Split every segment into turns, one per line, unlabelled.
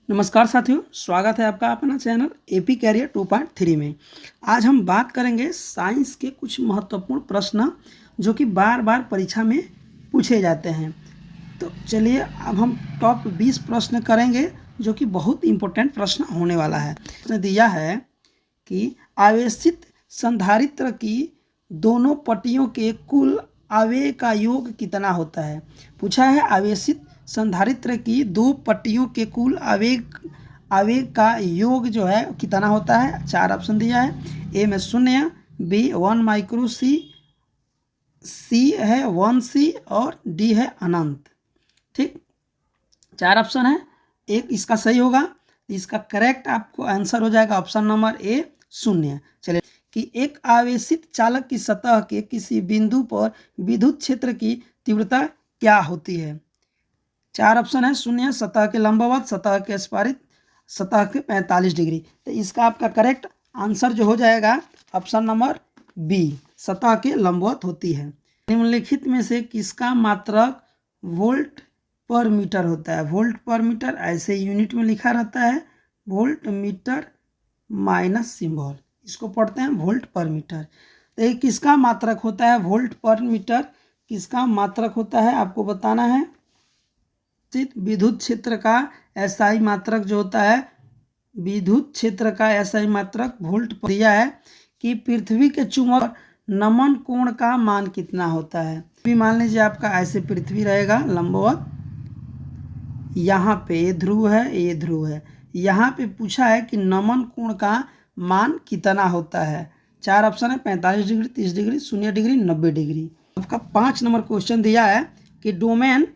नमस्कार साथियों, स्वागत है आपका अपना चैनल एपी कैरियर 2.3 में। आज हम बात करेंगे साइंस के कुछ महत्वपूर्ण प्रश्न जो कि बार बार परीक्षा में पूछे जाते हैं। तो चलिए अब हम टॉप 20 प्रश्न करेंगे जो कि बहुत इम्पोर्टेंट प्रश्न होने वाला है। इसने दिया है कि आवेशित संधारित्र की दोनों पट्टियों के कुल आवेग का योग कितना होता है। पूछा है आवेशित संधारित्र की दो पट्टियों के कुल आवेग का योग जो है कितना होता है। चार ऑप्शन दिया है। ए में 0, बी 1 माइक्रो सी है 1 सी और डी है अनंत। ठीक, चार ऑप्शन है, एक इसका सही होगा। इसका करेक्ट आपको आंसर हो जाएगा ऑप्शन नंबर ए 0। चलिए कि एक आवेशित चालक की सतह के किसी बिंदु पर विद्युत क्षेत्र की तीव्रता क्या होती है। चार ऑप्शन है, 0 सतह के लंबवत, सतह के स्पर्शित, सतह के 45 डिग्री। तो इसका आपका करेक्ट आंसर जो हो जाएगा ऑप्शन नंबर बी, सतह के लंबवत होती है। निम्नलिखित में से किसका मात्रक वोल्ट पर मीटर होता है। वोल्ट पर मीटर ऐसे यूनिट में लिखा रहता है, वोल्ट मीटर माइनस सिंबल, इसको पढ़ते हैं वोल्ट पर मीटर। तो ये किसका मात्रक होता है, वोल्ट पर मीटर किसका मात्रक होता है आपको बताना है। विद्युत क्षेत्र का एसआई मात्रक जो होता है, विद्युत क्षेत्र का एसआई मात्रक वोल्ट पर दिया है कि पृथ्वी के चुंबक नमन कोण का मान कितना होता है। भी मान लीजिए आपका ऐसे पृथ्वी रहेगा लंबवत, यहाँ पे ये ध्रुव है, ये ध्रुव है। यहाँ पे पूछा है कि नमन कोण का मान कितना होता है। चार ऑप्शन है, 45 डिग्री, 30 डिग्री, 0 डिग्री, 90 डिग्री। आपका 5 नंबर क्वेश्चन दिया है कि डोमेन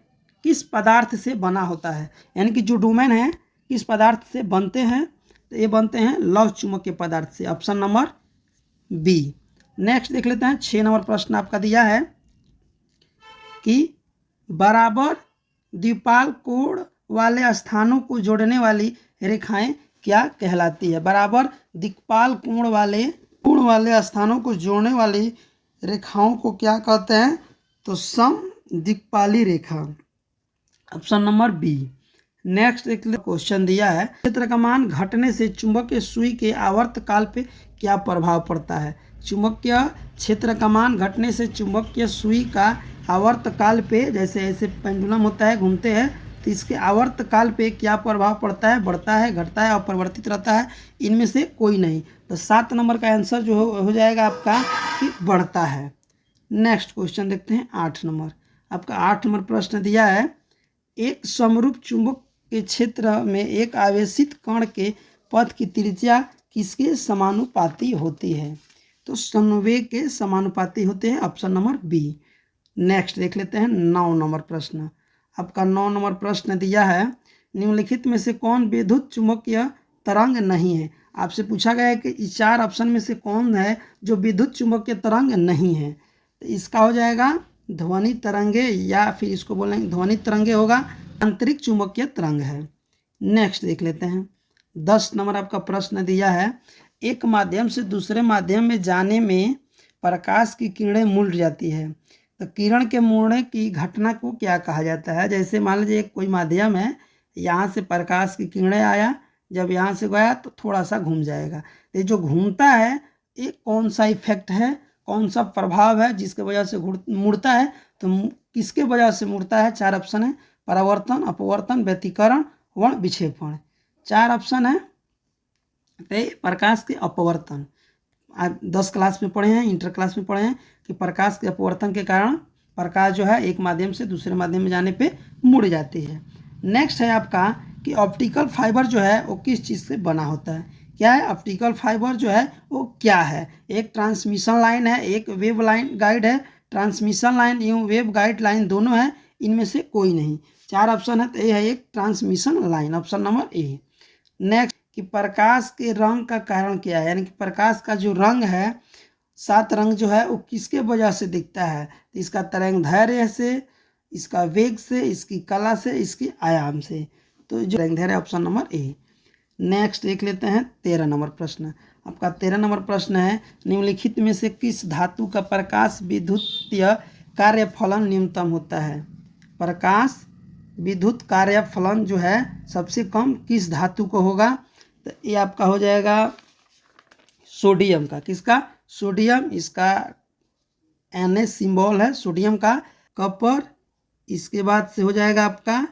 किस पदार्थ से बना होता है, यानी कि जो डोमेन है किस पदार्थ से बनते हैं। तो ये बनते हैं लौह चुंबकीय पदार्थ से, ऑप्शन नंबर बी। नेक्स्ट देख लेते हैं, 6 नंबर प्रश्न आपका दिया है कि बराबर द्विपाल कोण वाले स्थानों को जोड़ने वाली रेखाएं क्या कहलाती है। बराबर द्विपाल कोण वाले स्थानों को जोड़ने वाली रेखाओं को क्या कहते हैं, तो समद्विपाली रेखा, ऑप्शन नंबर बी। नेक्स्ट एक क्वेश्चन दिया है, क्षेत्र का मान घटने से चुंबकीय सुई के आवर्तकाल पे क्या प्रभाव पड़ता है। चुंबकीय क्षेत्र का मान घटने से चुंबकीय सुई का आवर्तकाल पे, जैसे ऐसे पेंडुलम होता है घूमते हैं, तो इसके आवर्तकाल पे क्या प्रभाव पड़ता है, बढ़ता है, घटता है, अपरिवर्तित रहता है, इनमें से कोई नहीं। तो 7 नंबर का आंसर जो हो जाएगा आपका कि बढ़ता है। नेक्स्ट क्वेश्चन देखते हैं, 8 नंबर। आपका 8 नंबर प्रश्न दिया है, एक समरूप चुंबक के क्षेत्र में एक आवेशित कण के पथ की त्रिज्या किसके समानुपाती होती है। तो संवेग के समानुपाती होते हैं, ऑप्शन नंबर बी। नेक्स्ट देख लेते हैं 9 नंबर प्रश्न। आपका 9 नंबर प्रश्न दिया है, निम्नलिखित में से कौन विद्युत चुंबकीय तरंग नहीं है। आपसे पूछा गया है कि इस 4 ऑप्शन में से कौन है जो विद्युत चुंबकीय तरंग नहीं है। तो इसका हो जाएगा ध्वनि तरंगे, या फिर इसको बोलेंगे ध्वनि तरंगे होगा, आंतरिक चुंबकीय तरंग है। नेक्स्ट देख लेते हैं, 10 नंबर आपका प्रश्न दिया है, एक माध्यम से दूसरे माध्यम में जाने में प्रकाश की किरणें मुड़ जाती है, तो किरण के मुड़ने की घटना को क्या कहा जाता है। जैसे मान लीजिए कोई माध्यम है, यहाँ से प्रकाश की किरणें आया, जब यहाँ से गया तो थोड़ा सा घूम जाएगा। ये जो घूमता है ये कौन सा इफेक्ट है, कौन सा प्रभाव है जिसके वजह से मुड़ता है, तो किसके वजह से मुड़ता है। 4 ऑप्शन है, परावर्तन, अपवर्तन, व्यतिकरण, वर्ण विक्षेपण। 4 ऑप्शन है, तो प्रकाश के अपवर्तन। आज 10 क्लास में पढ़े हैं, इंटर क्लास में पढ़े हैं कि प्रकाश के अपवर्तन के कारण प्रकाश जो है एक माध्यम से दूसरे माध्यम में जाने पे मुड़ जाती है। नेक्स्ट है आपका कि ऑप्टिकल फाइबर जो है वो किस चीज़ से बना होता है। क्या है ऑप्टिकल फाइबर जो है वो क्या है। एक ट्रांसमिशन लाइन है, एक वेव लाइन गाइड है। ट्रांसमिशन लाइन एवं वेव गाइड लाइन दोनों है, इनमें से कोई नहीं। 4 ऑप्शन है, तो ये है एक transmission line, option number A. Next कि प्रकाश के रंग का कारण क्या है, यानी कि प्रकाश का जो रंग है, 7 रंग जो है वो किसके वजह से दिखता है। तो इसका तरंग दैर्ध्य से, इसका वेग से, इसकी कला से, इसकी आयाम से। तो जो तरंग दैर्ध्य ऑप्शन नंबर ए। नेक्स्ट देख लेते हैं 13 नंबर प्रश्न। आपका 13 नंबर प्रश्न है, निम्नलिखित में से किस धातु का प्रकाश विद्युतीय कार्यफलन न्यूनतम होता है। प्रकाश विद्युत कार्य फलन जो है सबसे कम किस धातु को होगा? तो ये आपका हो जाएगा सोडियम का। किसका? सोडियम। इसका Na सिंबल है सोडियम का। कॉपर, इसके बाद से हो जाएगा आपका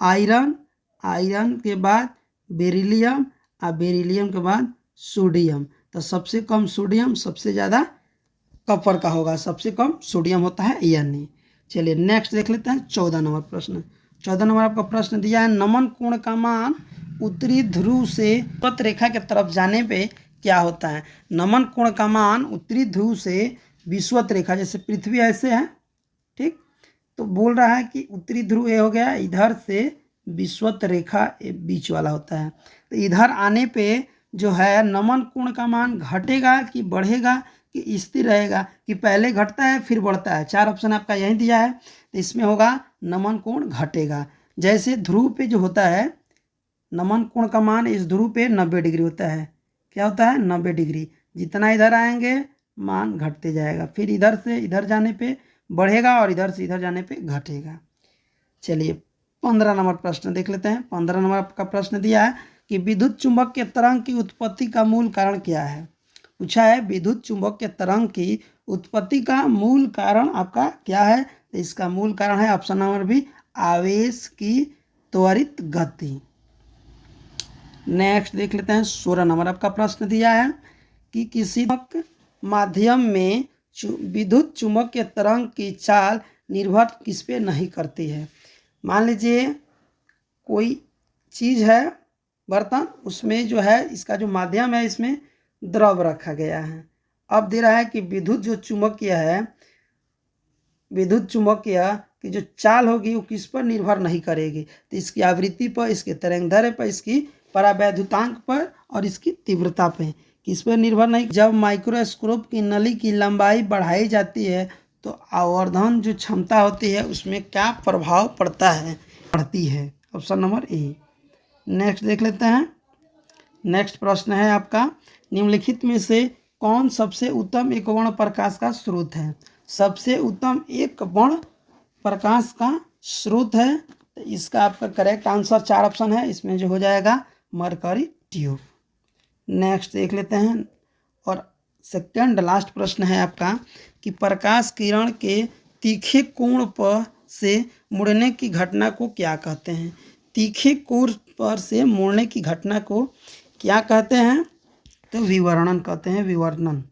आयरन, आयरन के बाद बेरिलियम और बेरिलियम के बाद सोडियम। तो सबसे कम सोडियम, सबसे ज़्यादा कॉपर का होगा, सबसे कम सोडियम होता है Na। चलिए नेक्स्ट देख लेते हैं 14 नंबर प्रश्न। 14 नंबर आपका प्रश्न दिया है, नमन कोण का मान उत्तरी ध्रुव से विषुवत रेखा के तरफ जाने पे क्या होता है? नमन कोण का मान उत्तरी ध्रुव से विषुवत रेखा, जैसे पृथ्वी ऐसे है, ठीक, तो बोल रहा है कि उत्तरी ध्रुव ये हो गया, इधर से विषुवत रेखा ये बीच वाला होता है। तो इधर आने पे जो है नमन कोण का मान घटेगा कि बढ़ेगा कि स्थिर रहेगा, कि पहले घटता है फिर बढ़ता है? 4 ऑप्शन आपका यही दिया है। तो इसमें होगा नमन कोण घटेगा। जैसे ध्रुव पे जो होता है नमन कोण का मान इस ध्रुव पे 90 डिग्री होता है। क्या होता है? 90 डिग्री। जितना इधर आएंगे मान घटते जाएगा, फिर इधर से इधर जाने पे बढ़ेगा और इधर से इधर जाने पे घटेगा। चलिए 15 नंबर प्रश्न देख लेते हैं। 15 नंबर का प्रश्न दिया है कि विद्युत चुंबक के तरंग की उत्पत्ति का मूल कारण क्या है? पूछा है विद्युत चुंबक के तरंग की उत्पत्ति का मूल कारण आपका क्या है? तो इसका मूल कारण है ऑप्शन नंबर बी, आवेश की त्वरित गति। नेक्स्ट देख लेते हैं 16 नंबर आपका प्रश्न दिया है कि किसी माध्यम में विद्युत चुंबक के तरंग की चाल निर्भर किस पे नहीं करती है? मान लीजिए कोई चीज़ है, बर्तन, उसमें जो है इसका जो माध्यम है इसमें द्रव रखा गया है। अब दे रहा है कि विद्युत जो चुंबकीय है, विद्युत चुंबकीय की जो चाल होगी वो किस पर निर्भर नहीं करेगी? तो इसकी आवृत्ति पर, इसके तरंगदैर्ध्य पर, इसकी परावैद्युतांक पर और इसकी तीव्रता पे। किस पर निर्भर नहीं? जब माइक्रोस्कोप की नली की लंबाई बढ़ाई जाती है तो आवर्धन जो क्षमता होती है उसमें क्या प्रभाव पड़ता है? पड़ती है। Option number A. नेक्स्ट देख लेते हैं। नेक्स्ट प्रश्न है आपका, निम्नलिखित में से कौन सबसे उत्तम एक वर्ण प्रकाश का स्रोत है? सबसे उत्तम एक वर्ण प्रकाश का स्रोत है, तो इसका आपका करेक्ट आंसर 4 ऑप्शन है, इसमें जो हो जाएगा मरकरी ट्यूब। नेक्स्ट देख लेते हैं और सेकंड लास्ट प्रश्न है आपका कि प्रकाश किरण के तीखे कोण पर से मुड़ने की घटना को क्या कहते हैं? तीखे कोण पर से मुड़ने की घटना को क्या कहते हैं? तो विवर्णन कहते हैं, विवर्णन।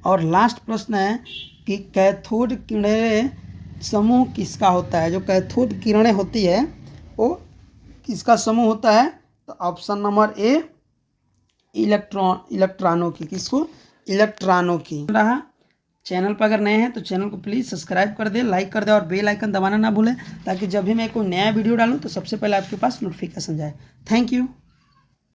और लास्ट प्रश्न है कि कैथोड किरणें समूह किसका होता है? जो कैथोड किरणें होती है वो किसका समूह होता है? तो ऑप्शन नंबर ए, इलेक्ट्रॉनों की। किसको? इलेक्ट्रॉनों की। रहा चैनल पर अगर नए हैं तो चैनल को प्लीज़ सब्सक्राइब कर दे, लाइक कर दे और बेल आइकन दबाना ना भूलें, ताकि जब भी मैं कोई नया वीडियो डालूं तो सबसे पहले आपके पास नोटिफिकेशन जाए। Thank you.